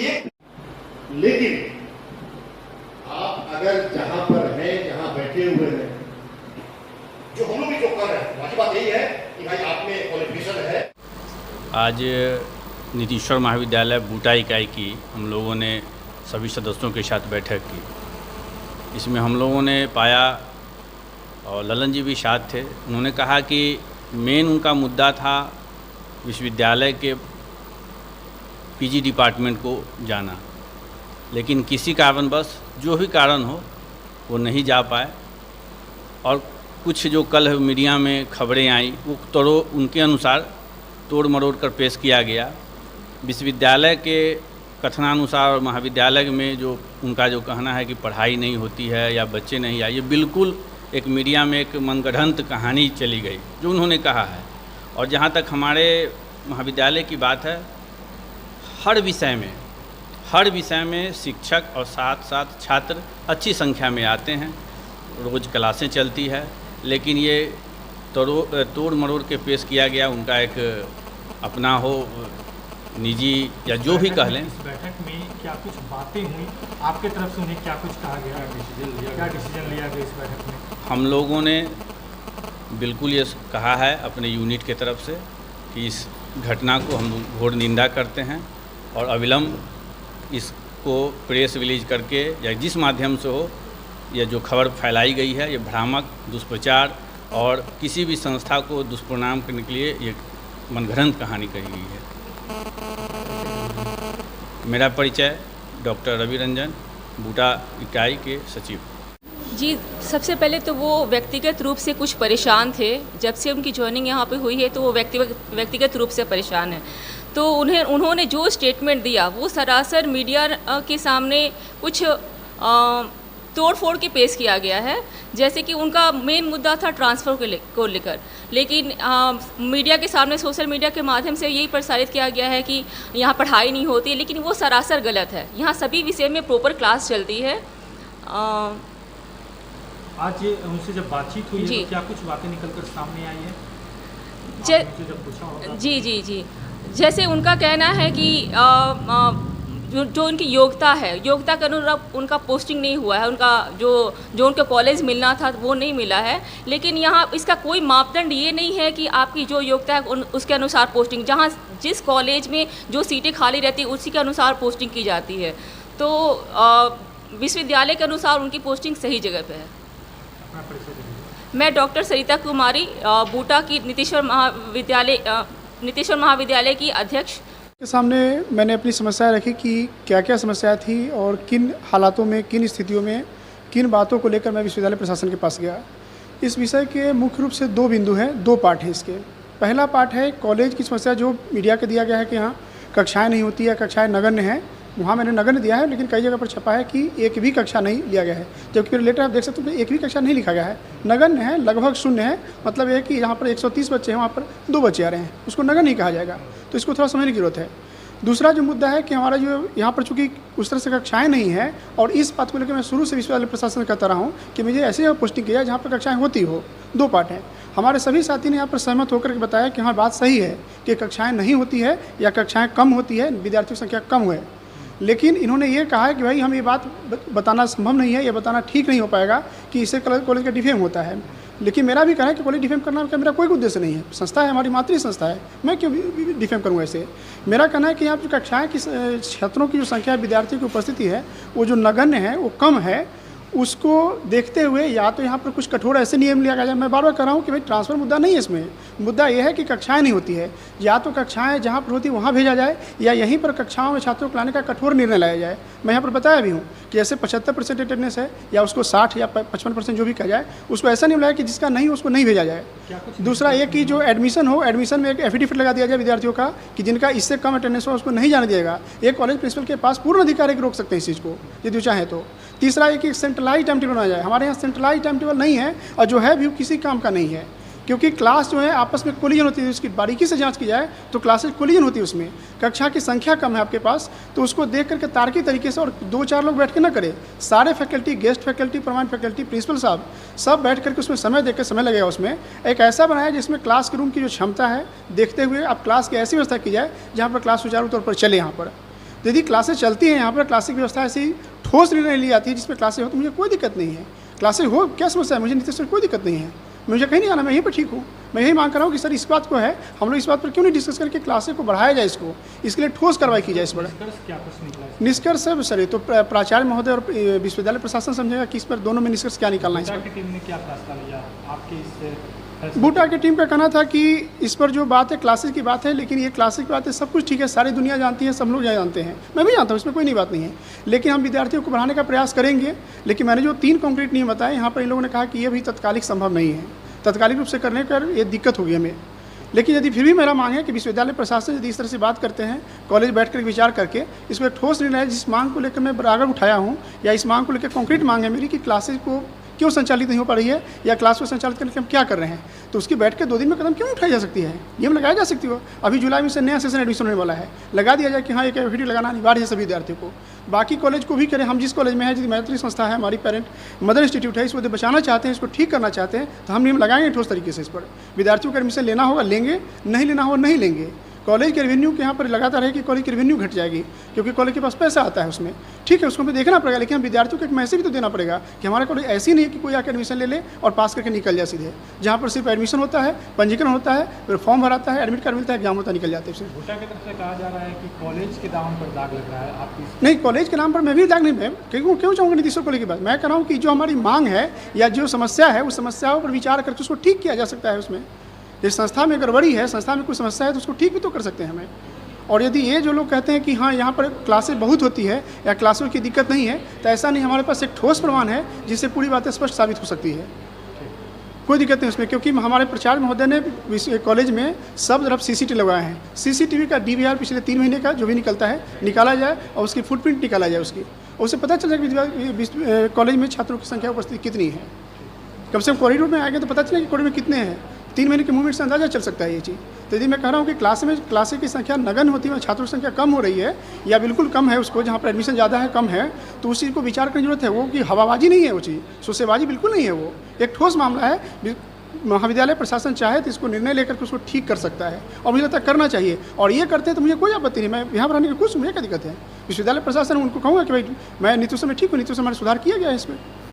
एक, लेकिन आप अगर जहां पर हैं, जहां बैठे हुए हैं, जो हम लोग भी जो कर रहे हैं, बाकी बात यही है कि भाई आप में क्वालिफिकेशन है। आज नीतीश्वर महाविद्यालय बूटा इकाई की हम लोगों ने सभी सदस्यों के साथ बैठक की। इसमें हम लोगों ने पाया, और ललन जी भी साथ थे, उन्होंने कहा कि मेन उनका मुद्दा था विश्वविद्यालय के पीजी डिपार्टमेंट को जाना, लेकिन किसी कारणवश जो भी कारण हो वो नहीं जा पाए। और कुछ जो कल मीडिया में खबरें आई वो उनके अनुसार तोड़ मरोड़ कर पेश किया गया। विश्वविद्यालय के कथनानुसार और महाविद्यालय में जो उनका जो कहना है कि पढ़ाई नहीं होती है या बच्चे नहीं आए, ये बिल्कुल एक मीडिया में एक मनगढ़ंत कहानी चली गई जो उन्होंने कहा है। और जहाँ तक हमारे महाविद्यालय की बात है, हर विषय में शिक्षक और साथ साथ छात्र अच्छी संख्या में आते हैं, रोज़ क्लासें चलती है, लेकिन ये तोड़ मरोड़ के पेश किया गया। उनका एक अपना हो निजी या जो भी कह लें। इस बैठक में क्या कुछ बातें हुई आपके तरफ से, उन्हें क्या कुछ कहा गया, क्या डिसीजन लिया गया इस बैठक में? हम लोगों ने बिल्कुल ये कहा है अपने यूनिट के तरफ से कि इस घटना को हम घोर निंदा करते हैं और अविलंब इसको प्रेस रिलीज करके या जिस माध्यम से हो, ये जो खबर फैलाई गई है ये भ्रामक, दुष्प्रचार और किसी भी संस्था को दुष्परिणाम करने के लिए ये मनगढ़ंत कहानी कही गई है। मेरा परिचय डॉक्टर रवि रंजन, बूटा इकाई के सचिव। जी, सबसे पहले तो वो व्यक्तिगत रूप से कुछ परेशान थे। जब से उनकी ज्वाइनिंग यहाँ पे हुई है तो वो व्यक्तिगत रूप से परेशान है। तो उन्होंने जो स्टेटमेंट दिया वो सरासर मीडिया के सामने कुछ तोड़ फोड़ के पेश किया गया है। जैसे कि उनका मेन मुद्दा था ट्रांसफ़र को लेकर, लेकिन मीडिया के सामने सोशल मीडिया के माध्यम से यही प्रसारित किया गया है कि यहाँ पढ़ाई नहीं होती, लेकिन वो सरासर गलत है। यहाँ सभी विषय में प्रॉपर क्लास चलती है। आज उनसे जब बातचीत हुई है तो क्या कुछ बातें निकलकर सामने आई है? जब पूछा होगा। जी, जैसे उनका कहना है कि जो उनकी योग्यता है, योग्यता के अनुरूप उनका पोस्टिंग नहीं हुआ है, उनका जो उनके कॉलेज मिलना था वो नहीं मिला है। लेकिन यहाँ इसका कोई मापदंड ये नहीं है कि आपकी जो योग्यता है उसके अनुसार पोस्टिंग, जहाँ जिस कॉलेज में जो सीटें खाली रहती है उसी के अनुसार पोस्टिंग की जाती है। तो विश्वविद्यालय के अनुसार उनकी पोस्टिंग सही जगह पे है। मैं डॉक्टर सरिता कुमारी, बूटा की नीतीश्वर महाविद्यालय की अध्यक्ष के सामने मैंने अपनी समस्याएं रखी कि क्या क्या समस्याएं थी और किन हालातों में, किन स्थितियों में, किन बातों को लेकर मैं विश्वविद्यालय प्रशासन के पास गया। इस विषय के मुख्य रूप से 2 बिंदु हैं, 2 पार्ट हैं इसके। पहला पार्ट है कॉलेज की समस्या जो मीडिया के दिया गया है कि यहाँ कक्षाएँ नहीं होती है, कक्षाएँ नगण्य हैं। वहाँ मैंने नगण्य दिया है, लेकिन कई जगह पर छपा है कि एक भी कक्षा नहीं लिया गया है, जबकि फिर लेटर आप देख सकते हो एक भी कक्षा नहीं लिखा गया है, नगण्य है, लगभग शून्य है। मतलब ये कि यहाँ पर 130 बच्चे हैं, वहाँ पर 2 बच्चे आ रहे हैं, उसको नगण्य नहीं कहा जाएगा। तो इसको थोड़ा समझने की जरूरत है। दूसरा जो मुद्दा है कि हमारा जो यहाँ पर चूँकि उस तरह से कक्षाएँ नहीं हैं, और इस बात को लेकर मैं शुरू से विश्वविद्यालय प्रशासन कहता रहा हूँ कि मुझे ऐसे पोस्टिंग किया जहाँ पर कक्षाएँ होती हो। 2 पार्ट हैं। हमारे सभी साथी ने यहाँ पर सहमत होकर के बताया कि हाँ बात सही है कि कक्षाएँ नहीं होती है या कक्षाएँ कम होती है, विद्यार्थियों की संख्या कम है। लेकिन इन्होंने ये कहा है कि भाई हम ये बात बताना संभव नहीं है, ये बताना ठीक नहीं हो पाएगा कि इससे कॉलेज का डिफेम होता है। लेकिन मेरा भी कहना है कि कॉलेज डिफेम करना का मेरा कोई उद्देश्य नहीं है। संस्था है, हमारी मातृ संस्था है, मैं क्यों डिफेम करूँगा इसे। मेरा कहना है कि यहाँ जो कक्षाएँ की छात्रों की जो संख्या विद्यार्थियों की उपस्थिति है वो जो नगण्य है, वो कम है, उसको देखते हुए या तो यहाँ पर कुछ कठोर ऐसे नियम लिया जाए। मैं बार बार कह रहा हूँ कि भाई ट्रांसफ़र मुद्दा नहीं है इसमें, मुद्दा यह है कि कक्षाएं नहीं होती है, या तो कक्षाएं जहाँ पर होती है वहाँ भेजा जाए या यहीं पर कक्षाओं में छात्रों को लाने का कठोर निर्णय लाया जाए। मैं यहाँ पर बताया भी हूँ कि जैसे 75% अटेंडेंस है या उसको 60 या 55% जो भी कहा जाए, उसको ऐसा नहीं बुलाया कि जिसका नहीं उसको नहीं भेजा जाए। दूसरा ये कि जो एडमिशन हो, एडमिशन में एक एफिडेविट लगा दिया जाए विद्यार्थियों का कि जिनका इससे कम अटेंडेंस हो उसको नहीं जाने दिएगा। एक कॉलेज प्रिंसिपल के पास पूर्ण अधिकार है कि रोक सकते हैं इस चीज़ को यदि चाहें तो। तीसरा ये कि सेंट्रलाइज टाइम टेबल बनाया जाए। हमारे यहाँ सेंट्रलाइज टाइम टेबल नहीं है, और जो है भी किसी काम का नहीं है, क्योंकि क्लास जो है आपस में कोलिजन होती है। उसकी बारीकी से जांच की जाए तो क्लासेज कोलिजन होती है, उसमें कक्षा की संख्या कम है आपके पास, तो उसको देख करके तार्किक तरीके से, और 2-4 लोग बैठ के ना करें, सारे faculty, guest faculty, permanent faculty, principal साहब सब बैठ करके उसमें समय देकर समय लगेगा। उसमें एक ऐसा बनाया जिसमें क्लास के रूम की जो क्षमता है देखते हुए आप क्लास की ऐसी व्यवस्था की जाए जहाँ पर क्लास सुचारू तौर पर चले। यहाँ पर तो यदि क्लासेस चलती हैं यहाँ पर, क्लासिक व्यवस्था ऐसी ठोस निर्णय ली जाती है जिसमें क्लासेस हो, तो मुझे कोई दिक्कत नहीं है। क्लासेस हो, क्या समस्या है? मुझे नीतीश सर कोई दिक्कत नहीं है, मुझे कहीं नहीं आना, मैं यहीं पर ठीक हूँ। मैं यही मांग कर रहा हूँ कि सर इस बात को है, हम लोग इस बात पर क्यों नहीं डिस्कस करके क्लासेस को बढ़ाया जाए, इसके लिए ठोस कार्रवाई की जाए इस पर। क्या कुछ निकला? निष्कर्ष है सर, ये तो प्राचार्य महोदय और विश्वविद्यालय प्रशासन समझेगा कि इस पर दोनों में निष्कर्ष क्या निकालना है। इस की टीम ने क्या फैसला लिया आपके इस बूटा की टीम का कहना था कि इस पर जो बात है क्लासेस की बात है, लेकिन ये क्लासेस की बात है, सब कुछ ठीक है, सारी दुनिया जानती है, सब लोग जानते हैं, मैं भी जानता हूँ, इसमें कोई नई बात नहीं है, लेकिन हम विद्यार्थियों को बढ़ाने का प्रयास करेंगे। लेकिन मैंने जो 3 कॉन्क्रीट नियम बताए, यहाँ पर इन लोगों ने कहा कि ये भी तत्कालिक संभव नहीं है, तत्कालिक रूप से करने पर ये दिक्कत होगी हमें। लेकिन यदि फिर भी मेरा मांग है कि विश्वविद्यालय प्रशासन यदि इस तरह से बात करते हैं, कॉलेज बैठकर विचार करके इसको एक ठोस निर्णय, जिस मांग को लेकर मैं बराबर उठाया हूँ, या इस मांग को लेकर कॉन्क्रीट मांग है मेरी कि क्लासेज को क्यों संचालित नहीं हो पा रही है, या क्लास को संचालित करने के हम क्या कर रहे हैं, तो उसकी बैठ के 2 दिन में कदम क्यों उठाई जा सकती है, ये हम लगाया जा सकती हो। अभी जुलाई में से नया सेशन एडमिशन होने वाला है, लगा दिया जाए कि हाँ एक एफिडेविट लगाना अनिवार्य है सभी विद्यार्थियों को। बाकी कॉलेज को भी करें, हम जिस कॉलेज में है, यदि मैत्री संस्था है, हमारी पेरेंट मदर इंस्टीट्यूट है, इसको यदि बचाना चाहते हैं, इसको ठीक करना चाहते हैं, तो हम नियम लगाएंगे ठोस तरीके से। इस पर विद्यार्थियों को एडमिशन लेना होगा लेंगे, नहीं लेना होगा नहीं लेंगे। कॉलेज के रेवेन्यू के यहाँ पर लगातार है कि कॉलेज की रेवेन्यू घट जाएगी, क्योंकि कॉलेज के पास पैसा आता है उसमें, ठीक है, उसको हमें देखना पड़ेगा, लेकिन हम विद्यार्थियों को एक मैसेज भी तो देना पड़ेगा कि हमारा कॉलेज ऐसी नहीं है कि कोई आकर एडमिशन ले ले और पास करके निकल जाए सीधे, जहाँ पर सिर्फ एडमिशन होता है, पंजीकरण होता है, फिर फॉर्म भराता है, एडमिट कार्ड मिलता है, एग्जाम होता है, निकल जाते हैं। बूटा की तरफ से कहा जा रहा है कि कॉलेज के नाम पर दाग लग रहा है आपकी। नहीं, कॉलेज के नाम पर मैं भी दाग नहीं, मैं क्यों चाहूँगा नीतीश सर को लेकर बात। मैं कह रहा हूँ कि जो हमारी मांग है या जो समस्या है, उस समस्याओं पर विचार करके उसको ठीक किया जा सकता है। उसमें जिस संस्था में गड़बड़ी है, संस्था में कोई समस्या है, तो उसको ठीक भी तो कर सकते हैं हमें। और यदि ये जो लोग कहते हैं कि हाँ यहाँ पर क्लासेस बहुत होती है या क्लासों की दिक्कत नहीं है, तो ऐसा नहीं, हमारे पास एक ठोस प्रमाण है जिससे पूरी बातें स्पष्ट साबित हो सकती है। कोई दिक्कत नहीं उसमें, क्योंकि हमारे प्राचार्य महोदय ने कॉलेज में सब तरफ CCTV लगवाए हैं। CCTV का DVR पिछले 3 महीने का जो भी निकलता है निकाला जाए और उसकी फुटप्रिंट निकाला जाए उसकी, उससे पता चल जाए कि कॉलेज में छात्रों की संख्या उपस्थिति कितनी है। कम से कम कॉरिडोर में आएंगे तो पता चलेगा कि कॉरिडोर में कितने हैं। 3 महीने के मूवमेंट से अंदाजा चल सकता है ये चीज़। तो यदि मैं कह रहा हूँ कि क्लासेस की संख्या नगण्य होती है, छात्रों की संख्या कम हो रही है या बिल्कुल कम है, उसको जहाँ पर एडमिशन ज़्यादा है कम है, तो उस चीज़ को विचार करने की जरूरत है। वो कि हवाबाजी नहीं है, वो चीज़ सोसेबाजी बिल्कुल नहीं है, वो एक ठोस मामला है। महाविद्यालय प्रशासन चाहे तो इसको निर्णय लेकर के उसको ठीक कर सकता है, और मुझे लगता है करना चाहिए, और ये करते हैं तो मुझे कोई आपत्ति नहीं। मैं यहाँ पर रहने की खुश हूँ, मुझे क्या दिक्कत है। विश्वविद्यालय प्रशासन उनको कहूँगा कि भाई मैं नीतीश में ठीक हूँ, नीतीश हमारे सुधार किया गया है इसमें।